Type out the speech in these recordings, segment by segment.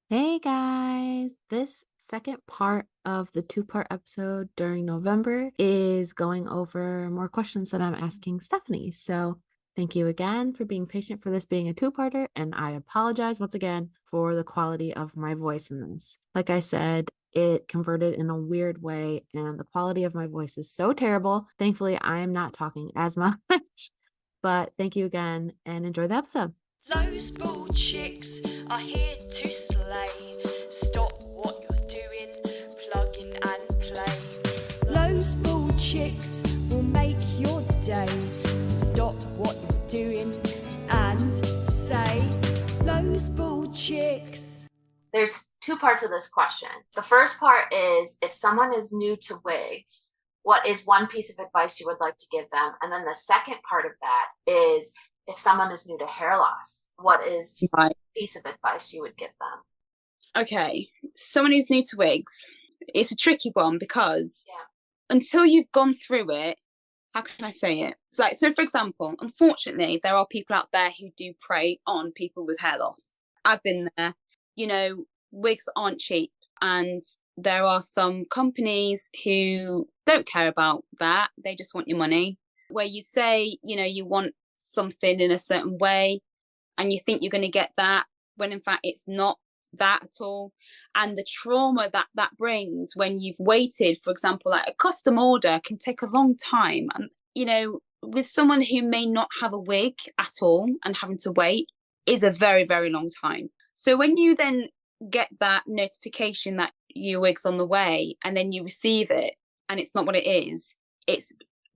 Hey guys, this second part of the two-part episode during November is going over more questions that I'm asking Stephanie. So, thank you again for being patient for this being a two-parter, and I apologize once again for the quality of my voice in this. Like I said, it converted in a weird way, and the quality of my voice is so terrible. Thankfully, I am not talking as much, but thank you again and enjoy the episode. Those bald chicks are here to slay. Stop what you're doing, plug in and play. Those bald chicks will make your day. So stop what you're doing and say, those bald chicks. There's two parts of this question. The first part is if someone is new to wigs, what is one piece of advice you would like to give them? And then the second part of that is if someone is new to hair loss, what is Right. a piece of advice you would give them? Okay. Someone who's new to wigs, it's a tricky one because Yeah. until you've gone through it, how can I say it? So for example, unfortunately, there are people out there who do prey on people with hair loss. I've been there. Wigs aren't cheap, and there are some companies who don't care about that. They just want your money. Where you say, you want something in a certain way and you think you're going to get that when in fact it's not that at all, and the trauma that brings when you've waited, for example, like a custom order can take a long time, and with someone who may not have a wig at all and having to wait is a very, very long time. So when you then get that notification that your wig's on the way and then you receive it and it's not what it is, it's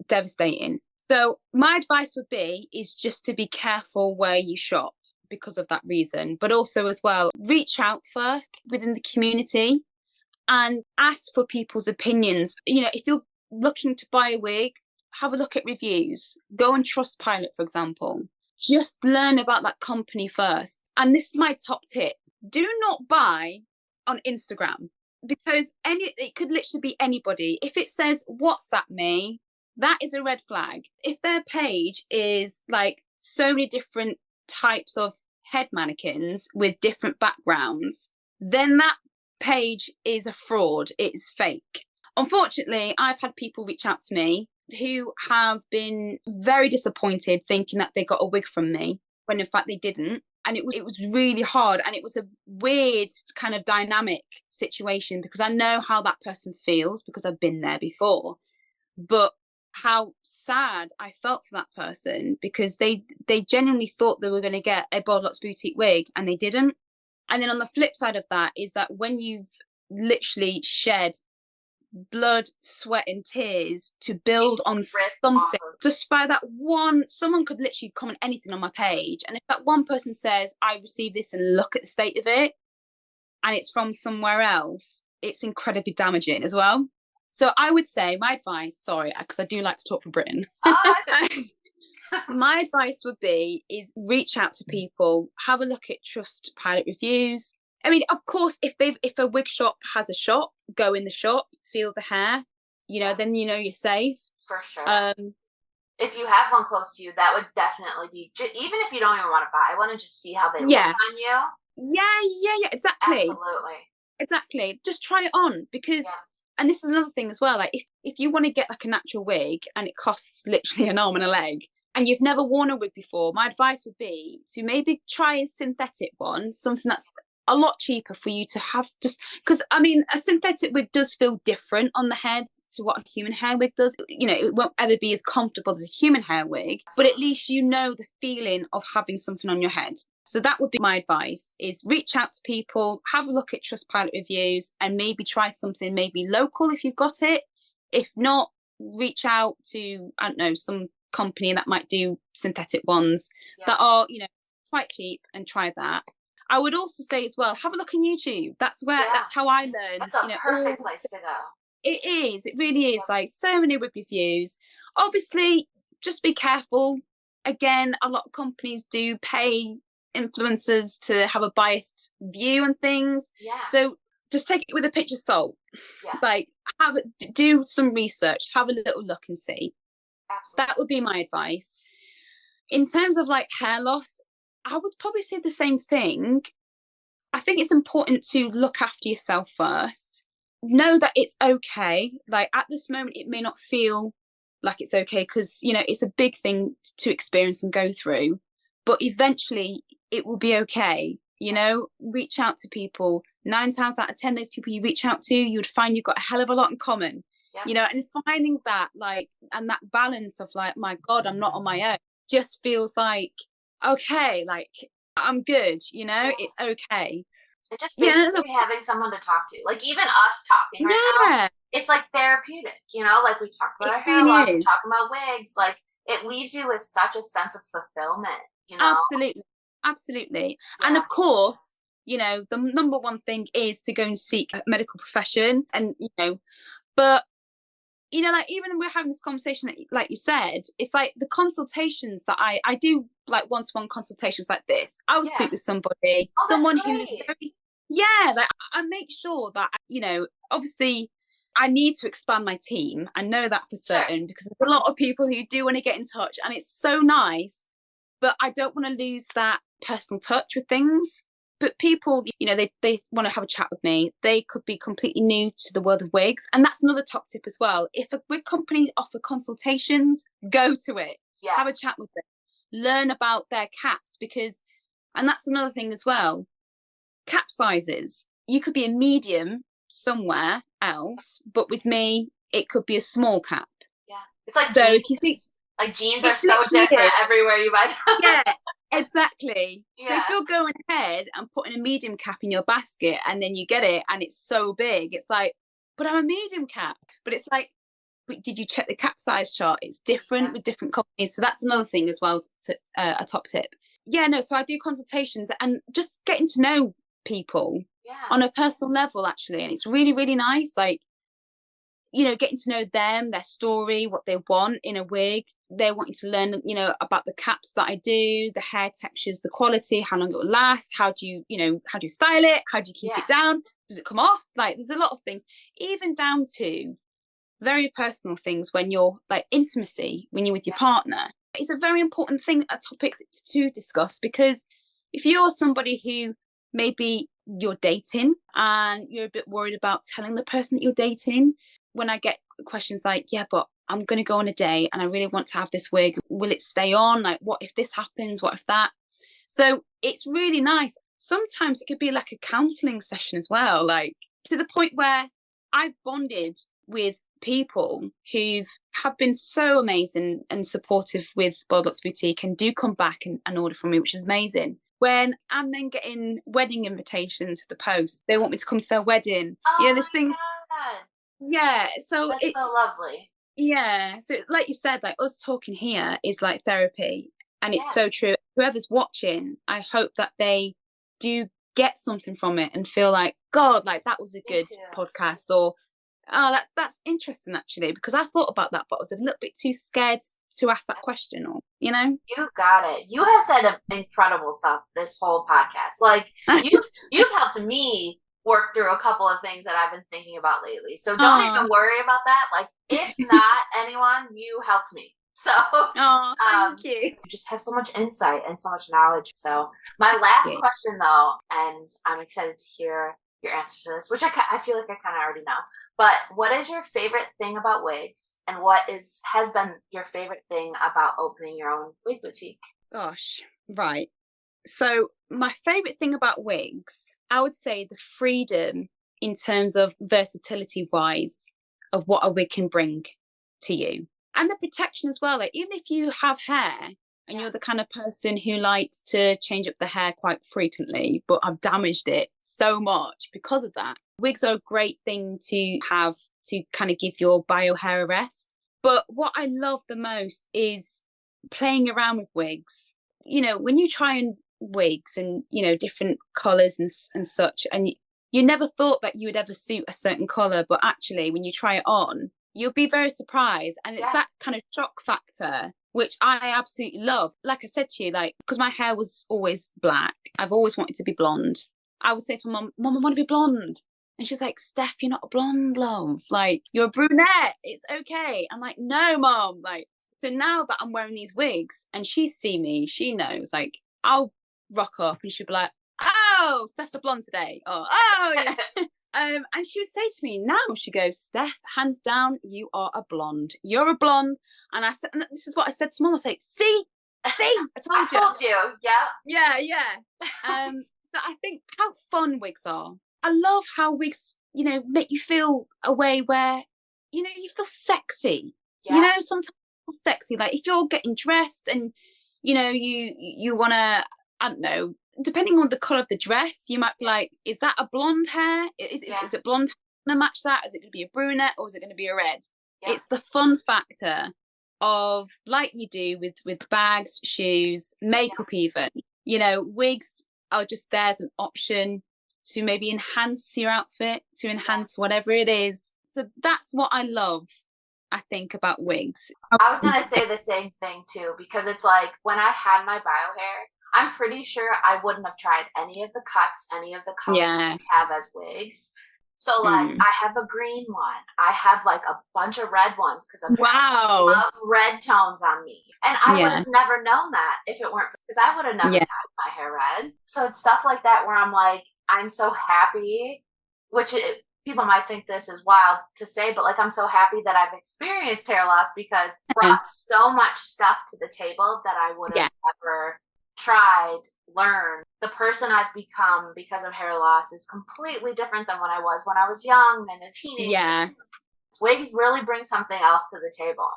devastating. So my advice would be is just to be careful where you shop because of that reason, but also as well, reach out first within the community and ask for people's opinions. If you're looking to buy a wig, have a look at reviews. Go on Trustpilot, for example. Just learn about that company first. And this is my top tip. Do not buy on Instagram because it could literally be anybody. If it says WhatsApp me, that is a red flag. If their page is like so many different types of head mannequins with different backgrounds, then that page is a fraud. It's fake. Unfortunately, I've had people reach out to me who have been very disappointed thinking that they got a wig from me when in fact they didn't. And it was really hard, and it was a weird kind of dynamic situation because I know how that person feels because I've been there before. But how sad I felt for that person because they genuinely thought they were going to get a Baldy Lox Boutique wig and they didn't. And then on the flip side of that is that when you've literally shed blood, sweat and tears to build on something, just by that one, someone could literally comment anything on my page, and if that one person says I received this and look at the state of it and it's from somewhere else, it's incredibly damaging as well. So I would say my advice, sorry, because I do like to talk for Britain. My advice would be is reach out to people, have a look at Trustpilot reviews. I mean, of course, if a wig shop has a shop, go in the shop, feel the hair, then you're safe. For sure. If you have one close to you, that would definitely be, even if you don't even want to buy one and just see how they look on you. Yeah, exactly. Absolutely. Exactly. Just try it on because, and this is another thing as well, like if you want to get like a natural wig and it costs literally an arm and a leg and you've never worn a wig before, my advice would be to maybe try a synthetic one, something that's a lot cheaper for you to have, just because I mean a synthetic wig does feel different on the head to what a human hair wig does. It won't ever be as comfortable as a human hair wig, but at least the feeling of having something on your head. So that would be my advice, is reach out to people, have a look at Trustpilot reviews and maybe try something maybe local if you've got it. If not, reach out to, I don't know, some company that might do synthetic ones that are quite cheap and try that. I would also say as well, have a look on YouTube. That's how I learned. That's a perfect place to go. It is. It really is. Like so many wig reviews. Obviously, just be careful. Again, a lot of companies do pay influencers to have a biased view and things. Yeah. So just take it with a pinch of salt. Yeah. Like do some research, have a little look and see. Absolutely. That would be my advice. In terms of like hair loss, I would probably say the same thing. I think it's important to look after yourself first. Know that it's okay. Like at this moment, it may not feel like it's okay because, you know, it's a big thing to experience and go through, but eventually it will be okay. You know, reach out to people. 9 times out of 10, those people you reach out to, you would find you've got a hell of a lot in common. Yeah. You know, and finding that, like, and that balance of like, my God, I'm not on my own, just feels like, okay, like, I'm good, you know, yeah. It's okay. It just basically having someone to talk to, like even us talking right now, it's like therapeutic, you know, like we talked about our hair loss, we talking about wigs, like it leaves you with such a sense of fulfillment, you know? Absolutely. Yeah. And of course, you know, the number one thing is to go and seek a medical profession, and, you know, but you know, like even we're having this conversation, like you said, it's like the consultations that I do, like one-to-one consultations like this. I will speak with somebody, someone who's very, like I make sure that, you know, obviously I need to expand my team. I know that for certain, because there's a lot of people who do want to get in touch, and it's so nice, but I don't want to lose that personal touch with things. But people, you know, they want to have a chat with me. They could be completely new to the world of wigs. And that's another top tip as well. If a wig company offer consultations, go to it. Yes. Have a chat with them. Learn about their caps, because, and that's another thing as well, cap sizes. You could be a medium somewhere else, but with me, it could be a small cap. Yeah. It's like so jeans. If you think, like jeans are so different everywhere you buy them. Yeah. Exactly. Yeah. So if you're going ahead and putting a medium cap in your basket, and then you get it and it's so big, it's like, but I'm a medium cap. But it's like, but did you check the cap size chart? It's different with different companies. So that's another thing as well, to a top tip. Yeah, no, so I do consultations and just getting to know people on a personal level, actually. And it's really, really nice. Like, you know, getting to know them, their story, what they want in a wig. They're wanting to learn, you know, about the caps that I do, the hair textures, the quality, how long it will last, how do you style it, how do you keep it down, does it come off? Like, there's a lot of things, even down to very personal things when you're like intimacy, when you're with your partner. It's a very important thing, a topic to discuss, because if you're somebody who maybe you're dating and you're a bit worried about telling the person that you're dating, when I get questions like, yeah, but I'm going to go on a date and I really want to have this wig, will it stay on? Like, what if this happens? What if that? So it's really nice. Sometimes it could be like a counselling session as well, like to the point where I've bonded with people who have been so amazing and supportive with Baldy Lox Boutique and do come back and order from me, which is amazing. When I'm then getting wedding invitations for the post, they want me to come to their wedding. Oh, you know, this thing. God. Yeah, so that's it's so lovely. Yeah, so like you said, like us talking here is like therapy, and it's so true. Whoever's watching, I hope that they do get something from it and feel like, God, like that was a good podcast, or oh, that's interesting actually, because I thought about that, but I was a little bit too scared to ask that question, or you know. You got it. You have said incredible stuff this whole podcast. Like you've helped me work through a couple of things that I've been thinking about lately. So don't even worry about that. Like, if not anyone, you helped me. So thank you. You just have so much insight and so much knowledge. So my last question though, and I'm excited to hear your answer to this, which I feel like I kind of already know. But what is your favorite thing about wigs, and what has been your favorite thing about opening your own wig boutique? Gosh, right. So my favorite thing about wigs, I would say the freedom in terms of versatility wise of what a wig can bring to you, and the protection as well. Like, even if you have hair and you're the kind of person who likes to change up the hair quite frequently, but I've damaged it so much because of that, wigs are a great thing to have to kind of give your bio hair a rest. But what I love the most is playing around with wigs. You know, when you try and wigs and, you know, different colours and such, and you never thought that you would ever suit a certain colour, but actually when you try it on, you'll be very surprised. And it's that kind of shock factor, which I absolutely love. Like I said to you, like, because my hair was always black, I've always wanted to be blonde. I would say to my mum, I want to be blonde. And she's like, Steph, you're not a blonde, love. Like, you're a brunette. It's okay. I'm like, no, Mum. Like, so now that I'm wearing these wigs and she see me, she knows, like, I'll rock up and she'll be like, oh, Steph's a blonde today. Or, oh, yeah. And she would say to me now, she goes, Steph, hands down, you are a blonde. You're a blonde. And I said, and this is what I said to Mum. I say, see, I told you. Yeah. Yeah. So I think how fun wigs are. I love how wigs, you know, make you feel a way where, you know, you feel sexy. Yeah. You know, sometimes sexy. Like if you're getting dressed and, you know, you want to, I don't know, depending on the colour of the dress, you might be like, is that a blonde hair? Is it blonde hair going to match that? Is it going to be a brunette or is it going to be a red? Yeah. It's the fun factor of, like you do with bags, shoes, makeup even. You know, wigs are just there as an option to maybe enhance your outfit, to enhance whatever it is. So that's what I love, I think, about wigs. I was going to say the same thing too, because it's like when I had my bio hair, I'm pretty sure I wouldn't have tried any of the cuts, any of the colors we have as wigs. So like I have a green one. I have like a bunch of red ones because I love red tones on me. And I would have never known that if it weren't because I would have never had my hair red. So it's stuff like that where I'm like, I'm so happy, which people might think this is wild to say, but like I'm so happy that I've experienced hair loss because it brought so much stuff to the table that I would have never tried, learned. The person I've become because of hair loss is completely different than when I was young and a teenager. Yeah. Wigs really bring something else to the table.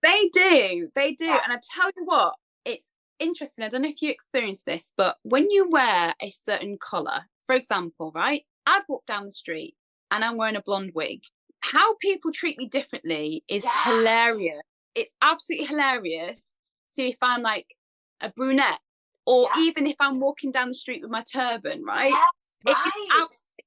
They do. Yeah. And I tell you what, it's interesting. I don't know if you experienced this, but when you wear a certain colour, for example, right? I'd walk down the street and I'm wearing a blonde wig. How people treat me differently is hilarious. It's absolutely hilarious. So if I'm like a brunette, or even if I'm walking down the street with my turban, right? Yes, right. It's absolutely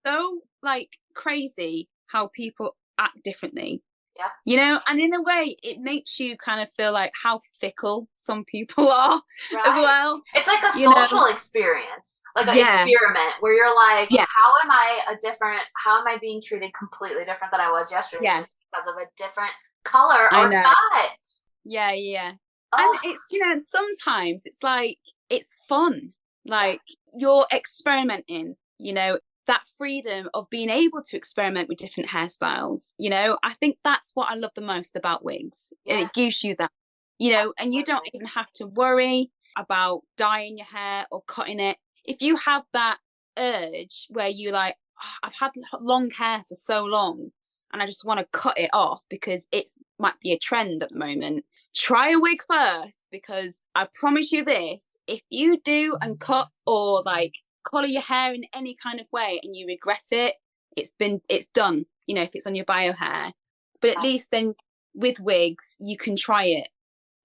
so like crazy how people act differently. Yep. You know, and in a way it makes you kind of feel like how fickle some people are as well. It's like a social experience, like an experiment where you're like, how am I being treated completely different than I was yesterday just because of a different color or cut? Yeah. And it's, you know, sometimes it's like, it's fun. Like you're experimenting, you know, that freedom of being able to experiment with different hairstyles. You know, I think that's what I love the most about wigs. And it gives you that, you know, and you don't even have to worry about dyeing your hair or cutting it. If you have that urge where you like, I've had long hair for so long and I just want to cut it off because it might be a trend at the moment. Try a wig first, because I promise you this, if you do and cut or like colour your hair in any kind of way and you regret it, it's done, you know, if it's on your bio hair. But at least then with wigs you can try it,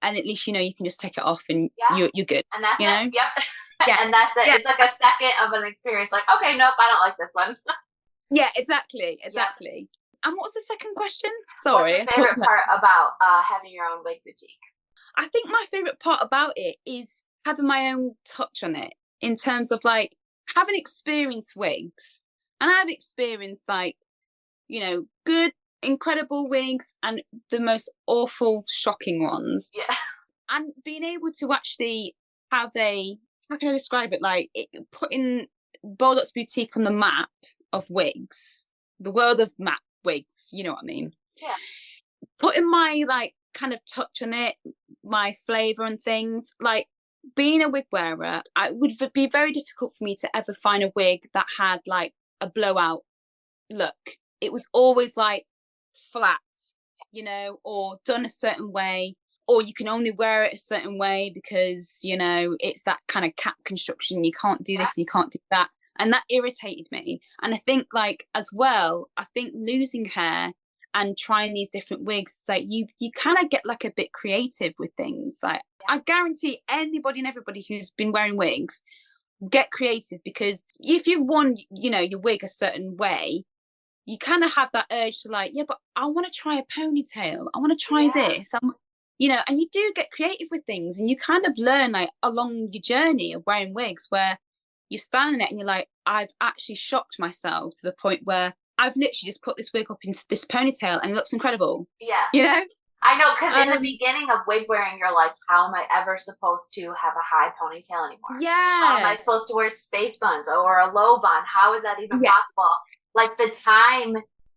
and at least, you know, you can just take it off and you're good. And that's you know? And that's it. It's like a second of an experience, like, okay, nope, I don't like this one. Exactly. And what was the second question? Sorry. What's your favorite part about having your own wig boutique? I think my favourite part about it is having my own touch on it, in terms of like having experienced wigs. And I've experienced like, you know, good, incredible wigs and the most awful, shocking ones. Yeah. And being able to actually have how can I describe it? Like putting BaldyLox Lox Boutique on the map of wigs, the world of map wigs, you know what I mean? Yeah. Putting my like kind of touch on it, my flavour and things. Like being a wig wearer, it would be very difficult for me to ever find a wig that had like a blowout look. It was always like flat, you know, or done a certain way, or you can only wear it a certain way because, you know, it's that kind of cap construction. You can't do this and you can't do that. And that irritated me. And I think like as well, I think losing hair and trying these different wigs, like you kind of get like a bit creative with things. Like I guarantee anybody and everybody who's been wearing wigs, get creative, because if you've worn, you know, your wig a certain way, you kind of have that urge to like, but I want to try a ponytail. I want to try this. You know, and you do get creative with things, and you kind of learn like along your journey of wearing wigs where you stand in it and you're like, I've actually shocked myself to the point where I've literally just put this wig up into this ponytail and it looks incredible. Yeah. You know? I know, because in the beginning of wig wearing, you're like, how am I ever supposed to have a high ponytail anymore? How am I Yeah. supposed to wear space buns or a low bun? How is that even Yeah. possible? Like, the time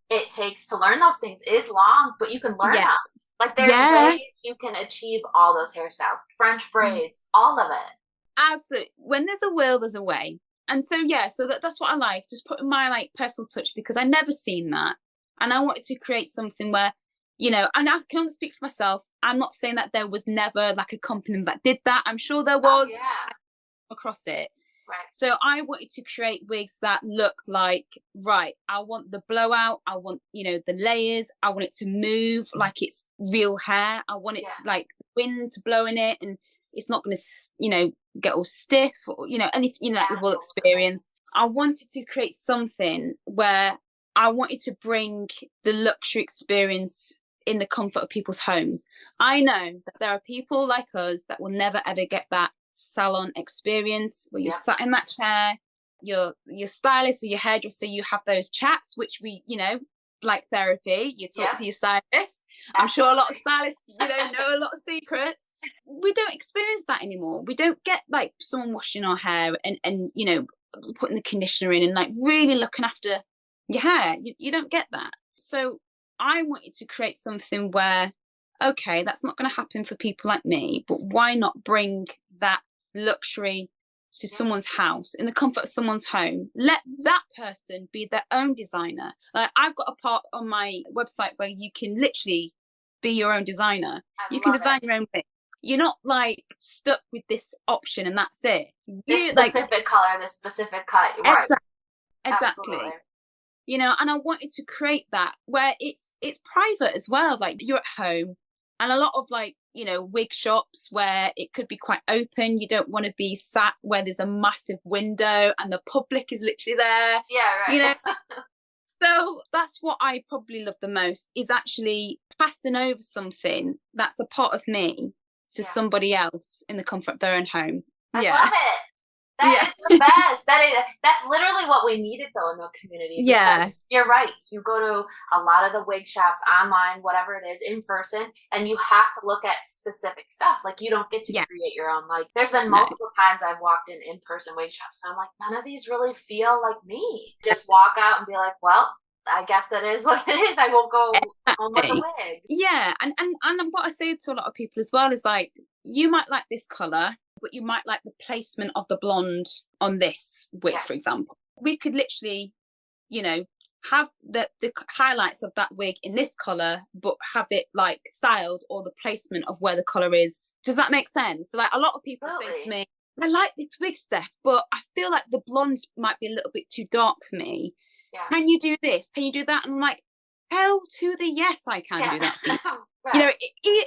it takes to learn those things is long, but you can learn Yeah. them. Like, there's Yeah. ways you can achieve all those hairstyles, French braids, all of it. Absolutely. When there's a will, there's a way. And so, yeah, so that's what I like, just putting my like personal touch, because I never seen that. And I wanted to create something where, you know, and I can only speak for myself. I'm not saying that there was never like a company that did that. I'm sure there was. Oh, yeah. Across it. Right. So I wanted to create wigs that look like, right, I want the blowout, I want, you know, the layers, I want it to move like it's real hair. I want it like wind blowing it, and it's not going to, you know, get all stiff or, you know, anything, you know, like we've all experienced. I wanted to create something where I wanted to bring the luxury experience in the comfort of people's homes. I know that there are people like us that will never ever get that salon experience where you sat in that chair, your stylist or your hairdresser, you have those chats, which we, you know, like therapy, you talk to your stylist. I'm sure a lot of stylists, you know a lot of secrets. We don't experience that anymore. We don't get like someone washing our hair and you know, putting the conditioner in and like really looking after your hair. You don't get that. So I wanted to create something where, okay, that's not going to happen for people like me, but why not bring that luxury to someone's house, in the comfort of someone's home? Let that person be their own designer. Like, I've got a part on my website where you can literally be your own designer. You can design your own thing. You're not like stuck with this option and that's it. This specific color, this specific cut. Right. Exactly. You know, and I wanted to create that where it's private as well. Like, you're at home, and a lot of like, you know, wig shops where it could be quite open. You don't want to be sat where there's a massive window and the public is literally there. Yeah, right. You know, so that's what I probably love the most, is actually passing over something that's a part of me to somebody else in the comfort of their own home. I love it. That is the best. That's literally what we needed though in the community. Yeah. You're right. You go to a lot of the wig shops online, whatever it is, in person, and you have to look at specific stuff. Like, you don't get to create your own. Like, there's been multiple times I've walked in person wig shops and I'm like, none of these really feel like me. Just walk out and be like, well, I guess that is what it is. I will go home with a wig. Yeah, and what I say to a lot of people as well is like, you might like this colour, but you might like the placement of the blonde on this wig, for example. We could literally, you know, have the highlights of that wig in this colour, but have it like styled, or the placement of where the colour is. Does that make sense? So like, a lot of people say to me, I like this wig, Steph, but I feel like the blonde might be a little bit too dark for me. Can you do this? Can you do that? And I'm like, hell to the yes, I can do that for you. You know,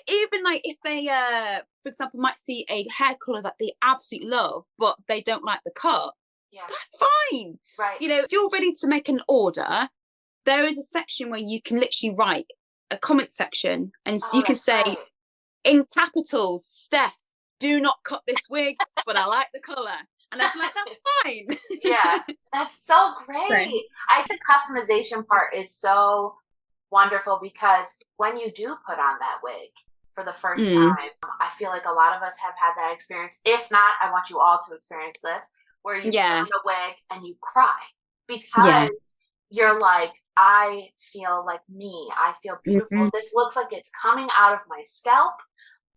even like if they, for example, might see a hair colour that they absolutely love, but they don't like the cut, that's fine. Right. You know, if you're ready to make an order, there is a section where you can literally write a comment section, and you can say in capitals, Steph, do not cut this wig, but I like the colour. And I'm like, that's fine. Yeah, that's so great. I think customization part is so wonderful, because when you do put on that wig for the first time, I feel like a lot of us have had that experience. If not, I want you all to experience this, where you put on the wig and you cry because you're like, I feel like me. I feel beautiful. This looks like it's coming out of my scalp.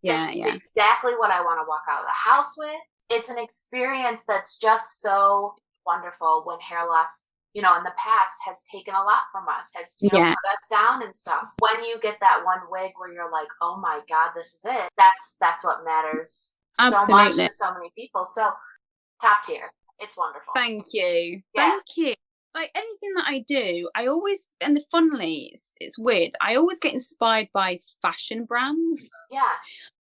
This is exactly what I want to walk out of the house with. It's an experience that's just so wonderful when hair loss, you know, in the past has taken a lot from us, has, you know, put us down and stuff. When you get that one wig where you're like, oh my God, this is it. That's what matters so much to so many people. So top tier. It's wonderful. Thank you. Thank you. Like, anything that I do, I always, and funnily, it's weird, I always get inspired by fashion brands. Yeah.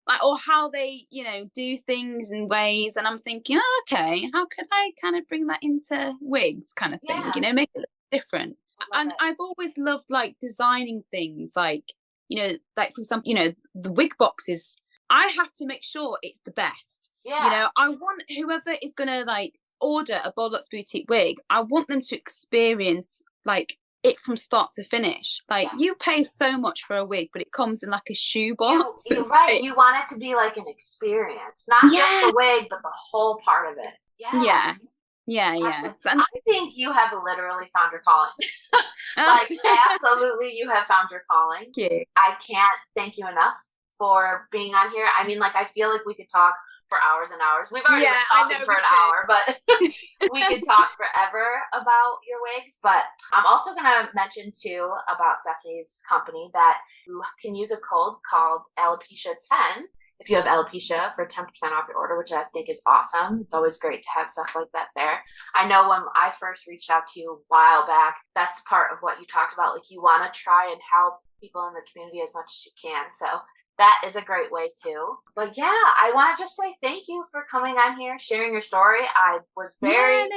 Like, or how they, you know, do things in ways, and I'm thinking, oh, okay, how could I kind of bring that into wigs, kind of thing, you know, make it look different. And I've always loved like designing things, like, you know, like for example, you know, the wig boxes, I have to make sure it's the best. You know, I want whoever is gonna like order a BaldyLox Boutique wig, I want them to experience like it from start to finish. Like, Yeah. you pay so much for a wig, but it comes in like a shoebox. You're It's right. like, You want it to be like an experience, not just yeah, the wig, but the whole part of it. Yeah. yeah, yeah. Absolutely. And, I think you have literally found your calling. Like, absolutely, you have found your calling. thank you. I can't thank you enough for being on here. I mean, like, I feel like we could talk for hours and hours. We've already been talking for an hour, but we could talk forever about your wigs. But I'm also going to mention, too, about Stephanie's company that you can use a code called Alopecia10 if you have alopecia for 10% off your order, which I think is awesome. It's always great to have stuff like that there. I know when I first reached out to you a while back, that's part of what you talked about. Like, you want to try and help people in the community as much as you can. So that is a great way too. But yeah, I want to just say thank you for coming on here, sharing your story. I was very,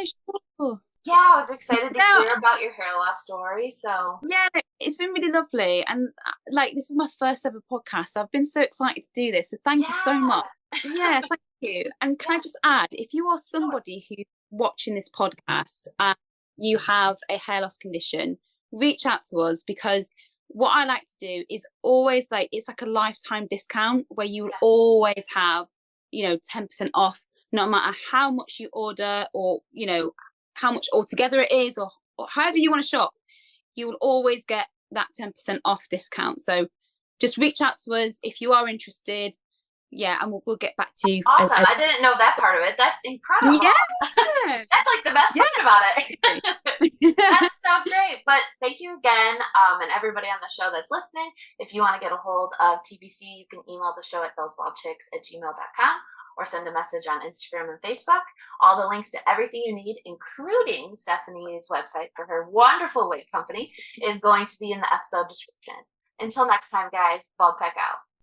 I was excited to hear about your hair loss story. So yeah, it's been really lovely. And like, this is my first ever podcast. So I've been so excited to do this. So thank you so much. Yeah, thank you. And can I just add, if you are somebody who's watching this podcast and you have a hair loss condition, reach out to us, because what I like to do is always, like, it's like a lifetime discount where you will always have, 10% off, no matter how much you order, or, how much altogether it is, or however you want to shop, you will always get that 10% off discount. So just reach out to us if you are interested. Yeah, and we'll get back to you. Awesome. I didn't know that part of it. That's incredible. Yeah. That's like the best part about it. That's so great. But thank you again, and everybody on the show that's listening. If you want to get a hold of TBC, you can email the show at thosebaldchicks@gmail.com or send a message on Instagram and Facebook. All the links to everything you need, including Stephanie's website for her wonderful wig company, is going to be in the episode description. Until next time, guys, Bald Peck out.